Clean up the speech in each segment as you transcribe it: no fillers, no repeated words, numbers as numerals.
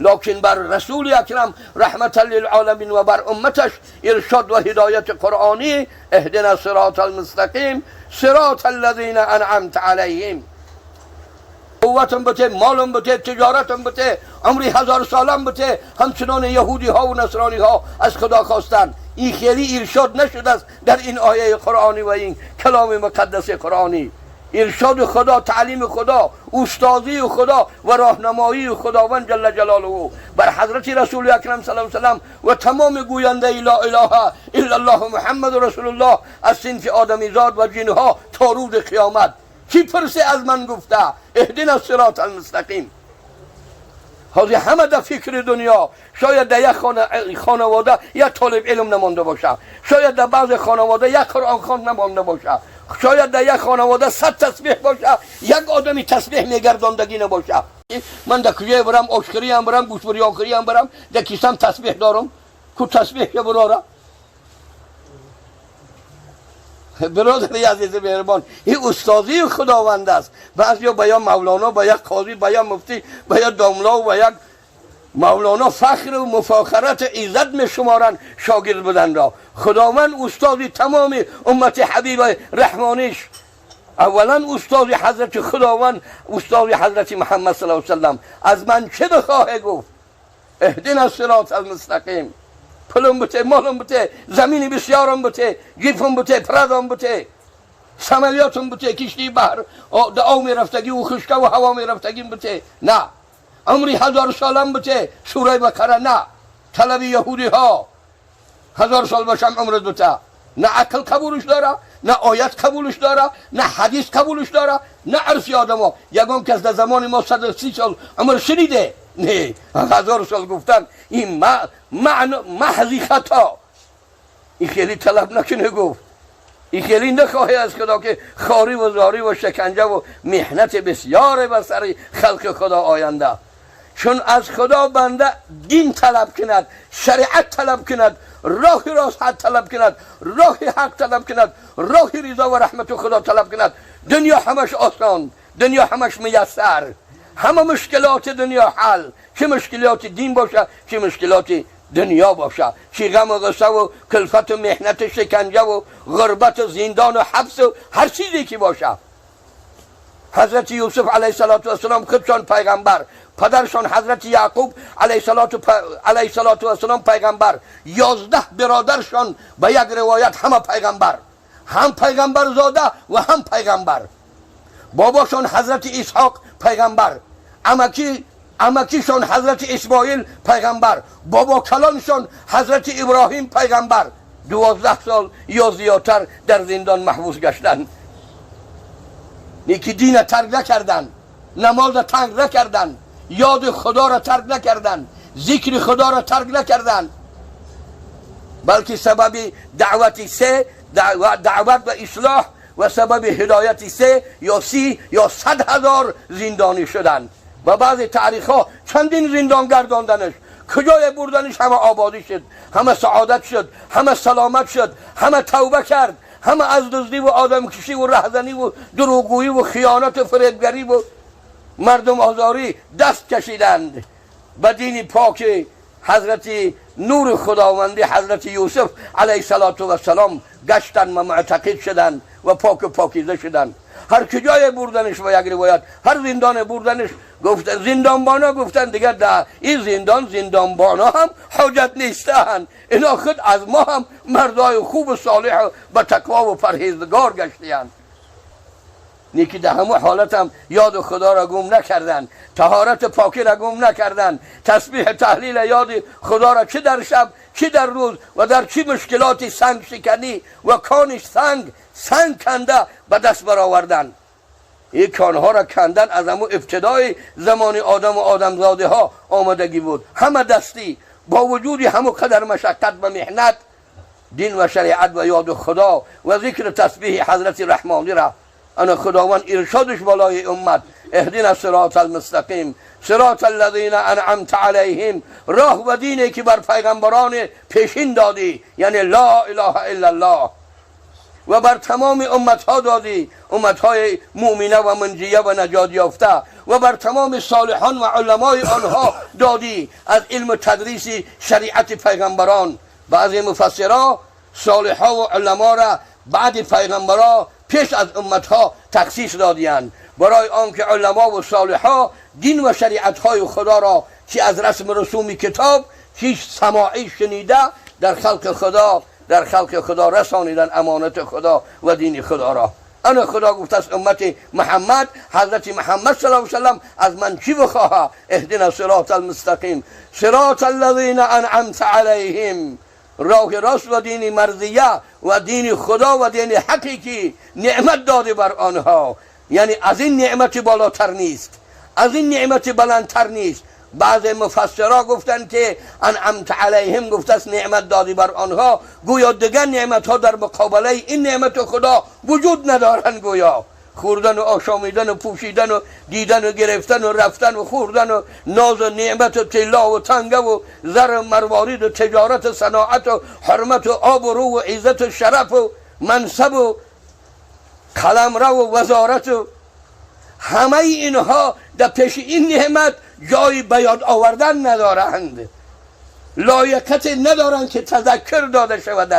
لكن بر رسول اکرم رحمت للعالمین و بر امتش ارشاد و هدایت قرآنی اهدنا الصراط المستقیم صراط الذین انعمت علیهم. قوتم بته، مالم بته، تجارتم بته، عمری 1000 سالم بته، همچنان یهودی ها و نصرانی ها از خدا خواستن. این خیلی ارشاد نشده است در این آیه قرآنی و این کلام مقدس قرآنی. ارشاد خدا، تعلیم خدا، استادی خدا و راهنمایی خداوند جل جلاله بر حضرت رسول اکرم صلی الله علیه و سلم و تمام گوینده لا اله الا الله محمد رسول الله از صنف آدمیزاد و جنها تا روز قیامت. کی پرسه از من گفته اهدنا الصراط المستقیم؟ حاضر همه در فکر دنیا. شاید در یک خانواده یک طالب علم نمانده باشه، شاید در بعض خانواده یک قرآن خوان نمانده باشه، شاید در یک خانواده 100 تسبیح باشه، یک آدمی تسبیح میگرداندگی نباشه. من در کجای برم، آشکری هم برم، گوشبریانکری هم برم، در کیسم تسبیح دارم. کو تسبیح که براره؟ برادر عزیز مهربان، این استادی خداوند است. بعضیا به یا مولانا، به یک قاضی، به یک مفتی، به یک داملا و یک مولانا فخر و مفاخرت عزت می شمارن شاگرد بودن را. خداوند استادی تمام امت حبیب رحمانیش، اولا استادی حضرت خداوند، استادی حضرت محمد صلی الله علیه و سلم. از من چه بخواه گفت؟ اهدنا الصراط المستقیم. پلم بته، مالم بته، زمینی بسیارم بته، گیفم بته، پردام بته، سملیاتم بته، کشتی بحر آو می رفتگی و خشکه و هوا می رفتگیم بته، نه. عمری 1000 سالم بته، سوره بقره نه. طلب یهودی ها 1000 سال باشم عمرت بته، نه عقل قبولش داره، نه آیت قبولش داره، نه حدیث قبولش داره، نه عرفی آدم ها. یکم کس در زمان ما 130 سال عمر شنیده؟ نه. 1000 سال گفتن این محضی خطا. این خیلی طلب نکنه گفت. این خیلی نخواهی از خدا که خاری و زاری و شکنجه و محنت بسیار بر سر خلق خدا آینده. چون از خدا بنده دین طلب کند، شریعت طلب کند، راه راست طلب کند، راه حق طلب کند، راه رضا و رحمت خدا طلب کند، دنیا همش آسان، دنیا همش میسر، همه مشکلات دنیا حل. چه مشکلات دین باشه، چه مشکلات دنیا باشه، چه غم و غصه و کلفت و محنت و شکنجه و غربت و زندان و حبس و هر چیزی که باشه. حضرت یوسف علیه السلام خودشان پیغمبر، پدرشان حضرت یعقوب علیه السلام پیغمبر، 11 برادرشان به یک روایت همه پیغمبر، هم پیغمبر زاده و هم پیغمبر. باباشان حضرت اسحاق پیغمبر، امکیشان حضرت اسماعیل پیغمبر، بابا کلانشان حضرت ابراهیم پیغمبر. 12 سال یا زیادتر در زندان محبوس گشتن. نیکی دین ترک نکردن، نماز ترک نکردن، یاد خدا را ترک نکردن، ذکر خدا را ترک نکردن، بلکه سبب دعوت و اصلاح و سبب هدایت 3 یا 30 یا 100,000 زندانی شدن. و بعض تاریخ ها چندین زندان گرداندنش، کجای بردنش همه آبادی شد، همه سعادت شد، همه سلامت شد، همه توبه کرد، همه از دزدی و آدم کشی و رهزنی و دروغگویی و خیانت و فریبگری و مردم آزاری دست کشیدند. به دین پاک حضرت نور خداوندی حضرت یوسف علیه السلام گشتن و معتقد شدند و پاک و پاکیزه شدند. هر کجای بردنش و یک روایت هر زندان بردنش گفتن، زندانبانا گفتن دیگر در این زندانبانا هم حاجت نیستن، اینا خود از ما هم مردای خوب و صالح و تقوا و پرهیزگار گشتیان. نیکی در همه حالت هم یاد خدا را گم نکردن، طهارت پاکی را گم نکردن، تسبیح تحلیل یاد خدا را چه در شب چه در روز و در چه مشکلات سنگ شکنی و کانش سنگ کنده به دست برآوردن. این کانها را کندن از همون ابتدای زمان آدم و آدمزاده ها آمدگی بود، همه دستی. با وجود همون قدر مشقت و محنت، دین و شریعت و یاد خدا و ذکر تسبیح حضرت رحمانی را انا خداوند ارشادش بالای امت، اهدنا الصراط المستقیم صراط الذین انعمت علیهم، راه و دینی که بر پیغمبران پیشین دادی، یعنی لا اله الا الله. و بر تمام امتها دادی، امتهای مؤمنه و منجیه و نجات یافته، و بر تمام صالحان و علمای آنها دادی از علم تدریس شریعت پیغمبران. بعضی مفسرها صالحا و علما را بعد پیغمبرها پیش از امتها تخصیص دادیند، برای آنکه علما و صالحا دین و شریعتهای خدا را که از رسم رسوم کتاب که سماعی شنیده در خلق خدا رسانیدن امانت خدا و دین خدا را. انا خدا گفته است امت محمد، حضرت محمد صلی الله علیه وسلم از من چی بخواه؟ اهدنا الصراط المستقیم صراط الذین انعمت علیهم، راه راست و دین مرضیه و دین خدا و دین حقیقی نعمت داده بر آنها. یعنی از این نعمت بالاتر نیست، از این نعمت بلندتر نیست. بعض مفسرها گفتند که انعمت علیهم گفته است نعمت دادی بر آنها، گویا دیگر نعمت ها در مقابله این نعمت خدا وجود ندارند. گویا خوردن و آشامیدن و پوشیدن و دیدن و گرفتن و رفتن و خوردن و ناز و نعمت و طلا و تنگه و زر و مروارید و تجارت و صناعت و حرمت و آب و رو و عزت و شرف و منصب و قلمرو و وزارت و همه اینها در پیش این نعمت جای بیاد آوردن ندارند، لایقت ندارند که تذکر داده شود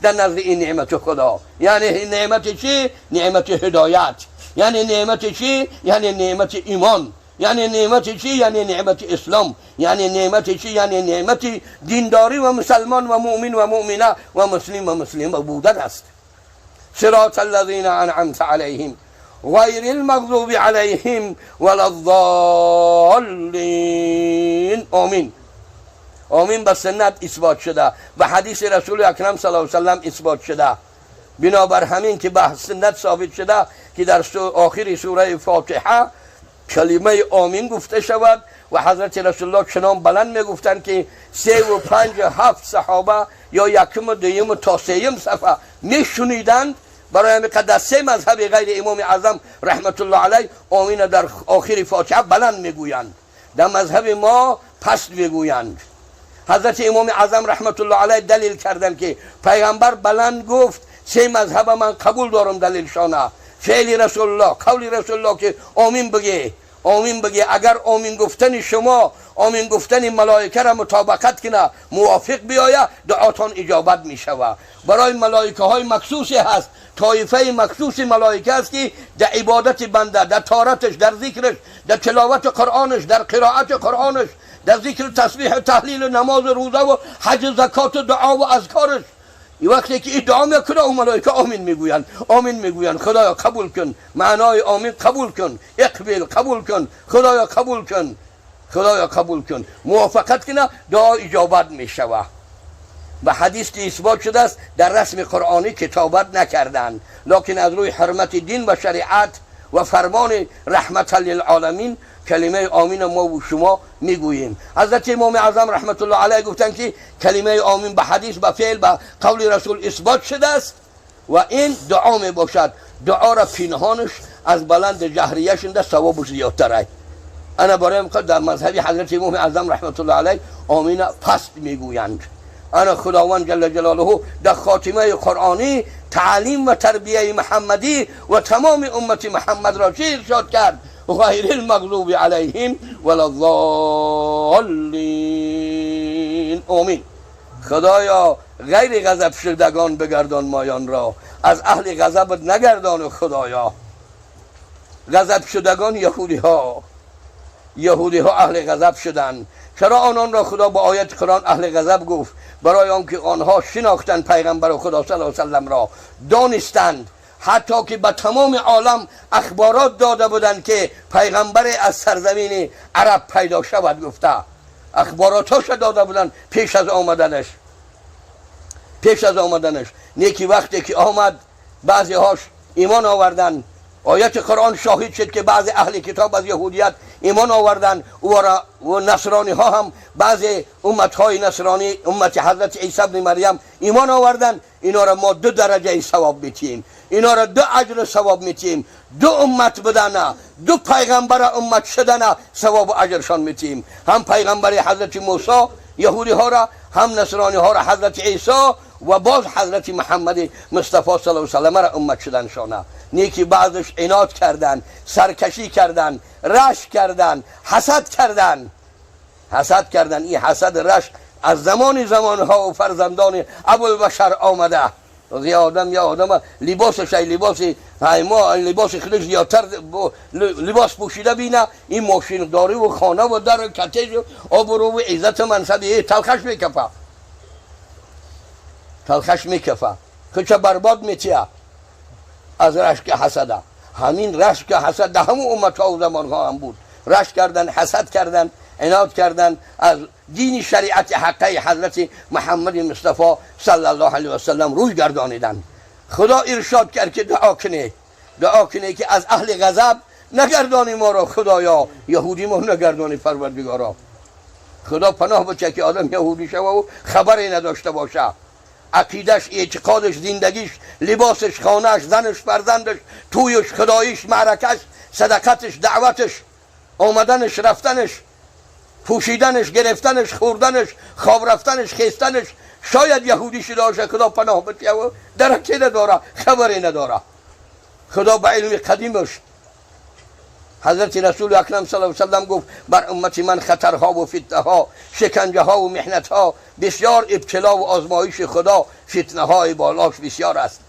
در نزد این نعمت خدا. یعنی نعمت چی؟ نعمت هدایت. یعنی نعمت چی؟ یعنی نعمت ایمان. یعنی نعمت چی؟ یعنی نعمت اسلام. یعنی نعمت چی؟ یعنی نعمت دینداری و مسلمان و مؤمن و مؤمنه و مسلم و مسلمه بودن است. صراط الذین انعمت علیهم غیر المغضوب علیهم ولا الضالین. آمین. آمین به سنت اثبات شده، به حدیث رسول اکرم صلی الله علیه وسلم اثبات شده. بنابر همین که به سنت ثابت شده که در آخر سوره فاتحه کلمه آمین گفته شود و حضرت رسول الله چنان بلند میگفتند که 3 و 5 و 7 صحابه یا یکم و دویم و تا سیم صفحه میشنیدند. برای همین قدر 3 مذهب غیر امام اعظم رحمت الله علیه آمین در آخر فاتحه بلند میگویند، در مذهب ما پست میگویند. حضرت امام اعظم رحمت الله علیه دلیل کردند که پیغمبر بلند گفت 3 مذهب من قبول دارم دلیلشانه، فعل رسول الله، قول رسول الله که آمین بگه، آمین بگه. اگر آمین گفتن شما، آمین گفتن ملائکه را مطابقت کنه، موافق بیاید، دعاتان اجابت می شود. برای ملائکه های مخصوصی هست، طایفه مخصوص ملائکه است که در عبادت بنده، در طهارتش، در ذکرش، در تلاوت قرآنش، در قرائت قرآنش، در ذکر تسبیح تهلیل نماز روزه و حج زکات و دعا و اذکارش، وقتی که ادعا میکنه اون ملائکه آمین میگویند، آمین میگویند. خدایا قبول کن، معنای آمین قبول کن، اقبل قبول کن، خدایا قبول کن، خدایا قبول کن. موافقت کنه دعا اجابت میشود. به حدیث اثبات شده است در رسم قرآنی کتابت نکردند، لکن از روی حرمت دین و شریعت و فرمان رحمت للعالمین کلمه آمین ما و شما میگوییم. حضرت امام اعظم رحمت الله علیه گفتند که کلمه آمین به حدیث، به فعل، به قول رسول اثبات شده است و این دعا می باشد. دعا را پنهانش از بلند جهریه‌شون ده ثواب زیادتره. انا برای در مذهب حضرت امام اعظم رحمت الله علیه آمین پست میگویند. انا خداوند جل جلاله در خاتمه قرآنی تعلیم و تربیه محمدی و تمام امت محمد را چه ارشاد کرد؟ غیر المغضوب علیهم ولا الضالین. آمین. خدایا غیر غضب شدگان بگردان مایان را، از اهل غضبت نگردان. خدایا غضب شدگان یهودی ها اهل غضب شدند. چرا آنان را خدا با آیت قرآن اهل غضب گفت؟ برای آنکه آنها شناختند پیغمبر خدا صلی الله علیه وسلم را، دانستند، حتی که به تمام عالم اخبارات داده بودند که پیغمبر از سرزمین عرب پیدا شود. گفته اخباراتش داده بودند پیش از آمدنش. نیکی وقتی که آمد بعضی هاش ایمان آوردن. آیت قرآن شاهد شد که بعضی اهل کتاب از یهودیت ایمان آوردن و نصرانی ها هم بعضی امت های نصرانی، امت حضرت عیسی ابن مریم ایمان آوردن. اینا را ما 2 درجه ثواب میتیم، اینا را 2 اجر ثواب میتیم. 2 امت بدن، 2 پیغمبر امت شدن ثواب و اجرشان میتیم. هم پیغمبر حضرت موسی یهودی ها را، هم نصرانی ها را حضرت عیسی و باز حضرت محمد مصطفی صلی الله علیه و سلم را امت شدن شانه. نیکی بعضش عناد کردن، سرکشی کردن، رشک کردن، حسد کردن. این حسد رشک از زمانها و فرزندان ابوالبشر آمده. یا آدم لباسش لباس ما لباس خودش زیادتر لباس پوشیده بینه، این ماشین داری و خانه و در و کتش و آبرو و عزت منصب تلخش میکفه که چه برباد میتیه از رشک حسده. همین رشک حسد در همون امت ها و زمان ها هم بود. رشک کردن، حسد کردن، عناد کردن، از دین شریعت حقه حضرت محمد مصطفی صلی الله علیه و سلم روی گردانیدن. خدا ارشاد کرد که دعا کنه که از اهل غضب نگردانی ما را خدایا، یهودی ما نگردانی پروردگارا. خدا پناه بچه که آدم یهودی شوه و خبری نداشته باشه. عقیدش، اعتقادش، زندگیش، لباسش، خانهش، زنش، فرزندش، تویش، خداییش، معرکش، صدقتش، دعوتش، آمدنش، رفتنش، پوشیدنش، گرفتنش، خوردنش، خواب رفتنش، خیستنش، شاید یهودی شده باشه. خدا پناه بده و درکی نداره، خبری نداره. خدا به علم قدیمش حضرت رسول اکرم صلی الله علیه و سلم گفت بر امت من خطرها و فتنه ها، شکنجه ها و محنت ها بسیار، ابتلا و آزمایش خدا فتنه های بالاش بسیار است.